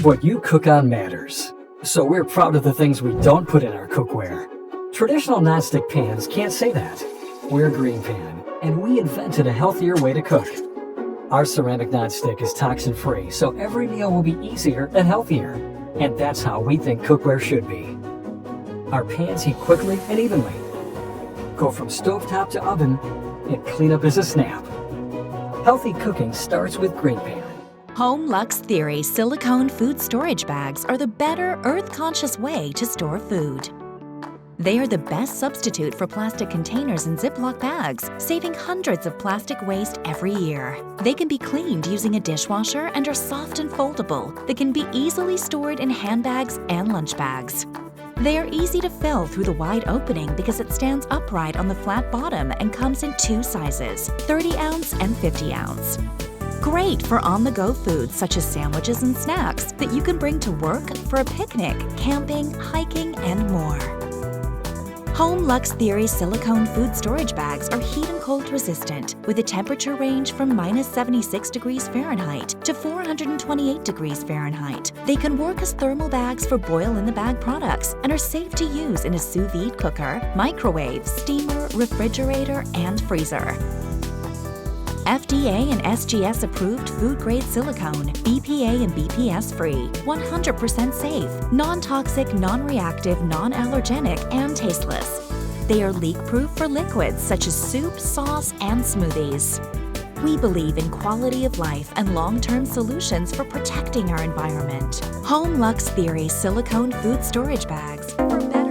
believe what you cook on matters. So we're proud of the things we don't put in our cookware. Traditional nonstick pans can't say that. We're GreenPan, and we invented a healthier way to cook. Our ceramic nonstick is toxin-free, so every meal will be easier and healthier. And that's how we think cookware should be. Our pans heat quickly and evenly. Go from stovetop to oven, and cleanup is a snap. Healthy cooking starts with GreenPan. Home Lux Theory silicone food storage bags are the better, earth-conscious way to store food. They are the best substitute for plastic containers and Ziploc bags, saving hundreds of plastic waste every year. They can be cleaned using a dishwasher and are soft and foldable. They can be easily stored in handbags and lunch bags. They are easy to fill through the wide opening because it stands upright on the flat bottom and comes in two sizes, 30-ounce and 50-ounce. Great for on-the-go foods such as sandwiches and snacks that you can bring to work, for a picnic, camping, hiking, and more. Home Lux Theory silicone food storage bags are heat and cold resistant with a temperature range from -76 degrees Fahrenheit to 428 degrees Fahrenheit. They can work as thermal bags for boil-in-the-bag products and are safe to use in a sous vide cooker, microwave, steamer, refrigerator, and freezer. FDA and SGS approved food-grade silicone, BPA and BPS free, 100% safe, non-toxic, non-reactive, non-allergenic, and tasteless. They are leak-proof for liquids such as soup, sauce, and smoothies. We believe in quality of life and long-term solutions for protecting our environment. Home Lux Theory silicone food storage bags for better.